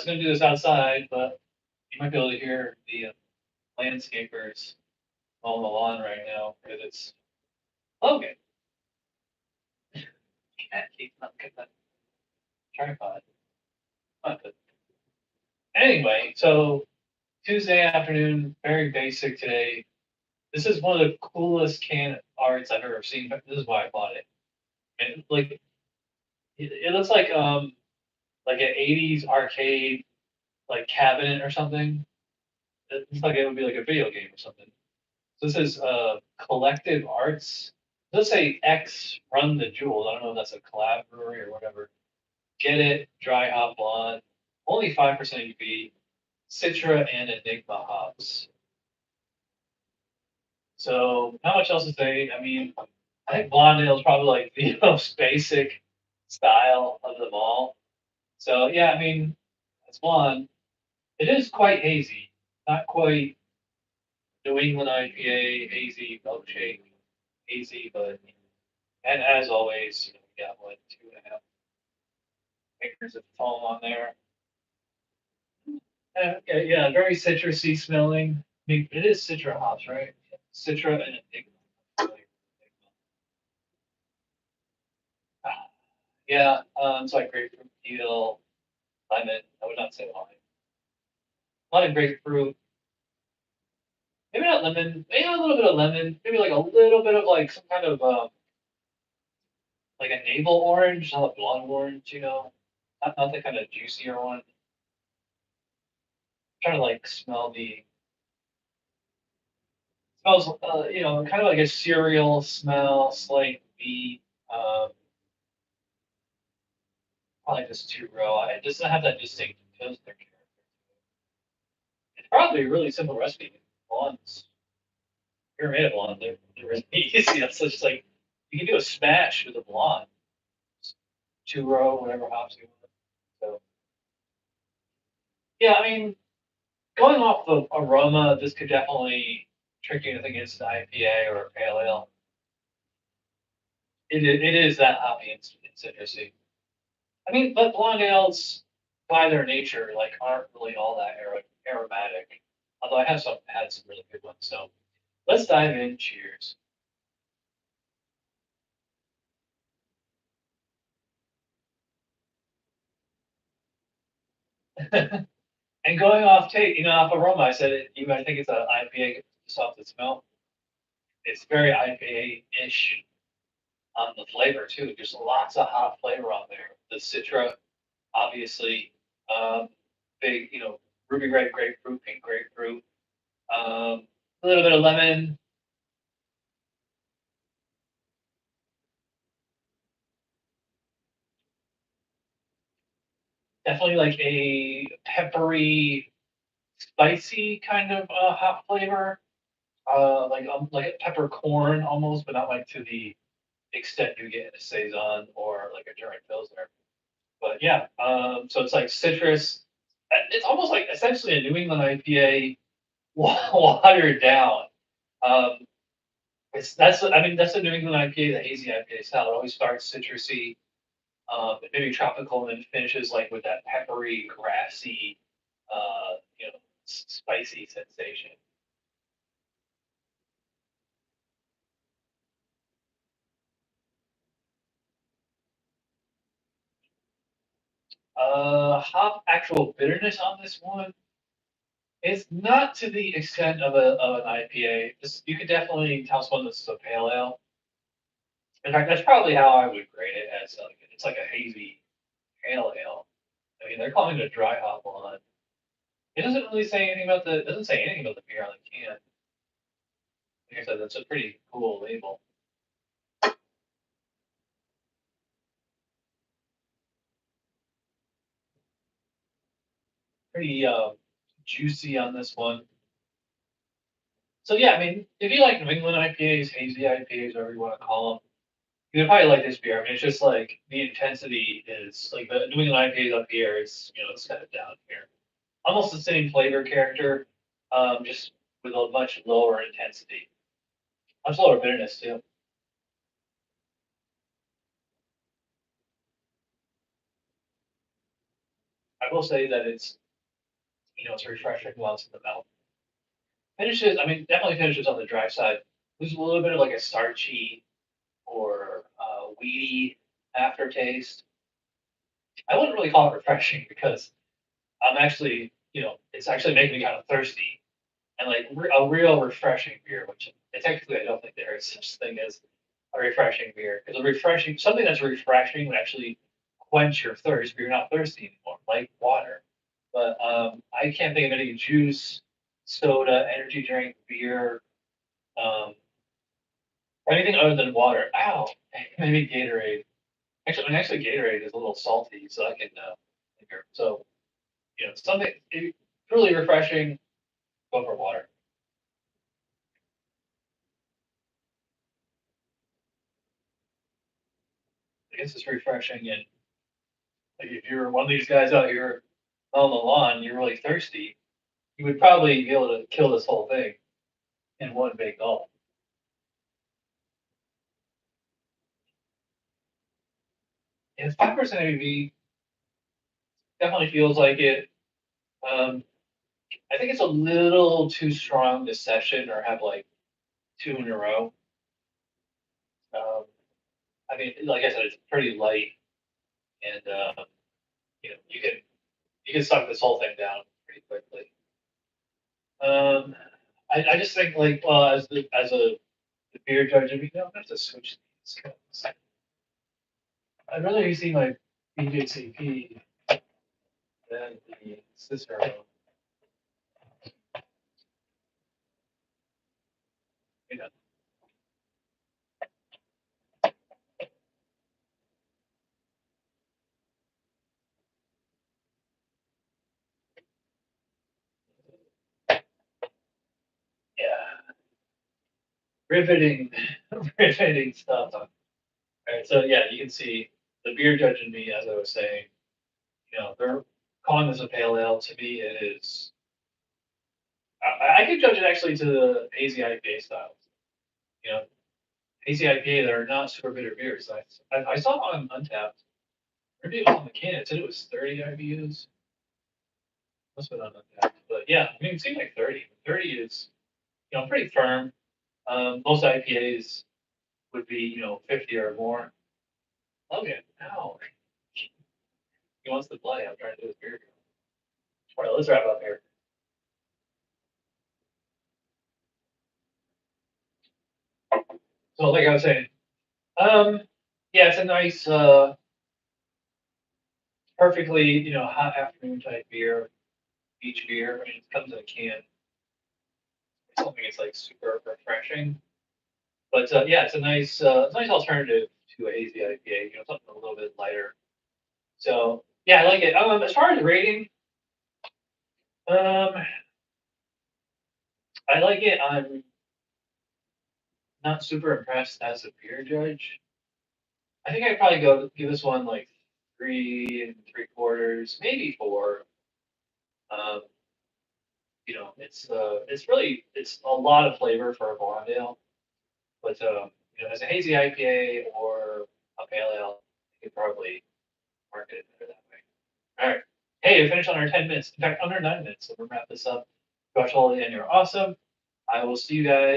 was going to do this outside, but you might be able to hear the landscapers mowing the lawn right now because it's Logan. Can't keep up with that tripod. But anyway, so Tuesday afternoon, very basic today. This is one of the coolest can arts I've ever seen. But this is why I bought it. And like, it looks like an '80s arcade like cabinet or something. It looks like it would be like a video game or something. So this is Collective Arts. Let's say 𝓕𝓻𝓮𝓲𝓷. I don't know if that's a collab brewery or whatever. Get it, dry hop blonde, only 5% UV, Citra and Enigma hops. So not much else to say. I mean, I think blonde ale is probably like the most basic style of them all. So yeah, I mean, it's blonde. It is quite hazy, not quite New England IPA, hazy, milkshake, hazy, but and as always, we got what 2.5 acres of foam on there. Yeah, yeah, very citrusy smelling. I mean, it is Citra hops, right? Citra and Enigma. Yeah, it's like grapefruit peel, lemon. I would not say lime. A lot of grapefruit. Maybe not lemon. Maybe a little bit of lemon. Maybe like a little bit of like some kind of like a navel orange, not a blood orange. Not the kind of juicier one. Trying to like smell the smells. Kind of like a cereal smell, slight wheat. Um, Probably just too raw. It doesn't have that distinct Pilsner character. It's probably a really simple recipe. Blondes. You're made of blonde. They're really easy. That's just like you can do a smash with a blonde. 2 row, whatever hops you want. So yeah, I mean, going off the aroma, this could definitely trick you to think it's an IPA or a pale ale. It is that hoppy and citrusy. I mean, but blonde ales, by their nature, like aren't really all that aromatic. Although I have had some really good ones. So let's dive in. Cheers. And going off take, off aroma, I said it. You might think it's an IPA just off the smell. It's very IPA-ish on the flavor too. There's lots of hot flavor on there. The Citra, obviously, big, ruby red grapefruit, pink grapefruit, a little bit of lemon. Definitely like a peppery, spicy kind of hot flavor. Like a peppercorn almost, but not like to the extent you get in a saison or like a German Pilsner. But yeah, so it's like citrus. It's almost like essentially a New England IPA watered down. Um, that's a New England IPA, the hazy IPA style. It always starts citrusy, maybe tropical, and then finishes like with that peppery, grassy, spicy sensation. Hop actual bitterness on this one. It's not to the extent of an IPA. You could definitely tell someone this is a pale ale. In fact, that's probably how I would grade it as like it's like a hazy pale ale. I mean, they're calling it a dry hop blonde. It doesn't really say anything about the. It doesn't say anything about the beer on the can. Like I said, that's a pretty cool label. Pretty juicy on this one. So yeah, I mean, if you like New England IPAs, hazy IPAs, whatever you want to call them, you'd probably like this beer. I mean, it's just like the intensity is like the New England IPAs up here. It's kind of down here. Almost the same flavor character, just with a much lower intensity, much lower bitterness too. I will say that it's refreshing while it's in the mouth. Finishes, I mean, definitely finishes on the dry side. There's a little bit of like a starchy or weedy aftertaste. I wouldn't really call it refreshing because I'm actually, it's actually making me kind of thirsty. And like a real refreshing beer, which technically I don't think there is such thing as a refreshing beer. Because something that's refreshing would actually quench your thirst, but you're not thirsty anymore, like water. But I can't think of any juice, soda, energy drink, beer, um, or anything other than water. Ow, maybe Gatorade. Actually, Gatorade is a little salty, so I can. So something truly refreshing. Go for water. I guess it's refreshing, and like if you're one of these guys out here on the lawn, you're really thirsty, you would probably be able to kill this whole thing in one big gulp. And 5% ABV definitely feels like it. Um, I think it's a little too strong to session or have like two in a row. Um, I mean, like I said, it's pretty light, and you can suck this whole thing down pretty quickly. Um, I just think like well as a beer judge, I mean, I have to switch these. 'Cause I'd rather you see my BJCP than the Cicero. You know, yeah, riveting, riveting stuff. All right, so yeah, you can see the beer judge and me, as I was saying, they're calling this a pale ale. To me, it is. I could judge it actually to the hazy IPA styles. You know, hazy IPA that are not super bitter beers. I saw on Untapped, maybe it was on the can. It said it was 30 IBUs. Must have been on Untapped, but yeah, I mean, it seemed like 30. 30 is pretty firm. Most IPAs would be 50 or more. Love it. Ow. He wants to play. I'm trying to do his beer. All right, let's wrap up here. So, like I was saying, um, yeah, it's a nice, perfectly, hot afternoon type beer, beach beer. I mean, it comes in a can. I don't think it's like super refreshing, but yeah, it's a nice alternative to a hazy IPA. Something a little bit lighter. So yeah, I like it. As far as rating, um, I like it. I'm not super impressed as a beer judge. I think I'd probably go give this one like 3 3/4, maybe four. Um, it's a lot of flavor for a blonde ale, but as a hazy IPA or a pale ale, you could probably market it better that way. All right. Hey, we finished on our 10 minutes. In fact, under 9 minutes. So we're gonna wrap this up. Josh Holiday, and you're awesome. I will see you guys.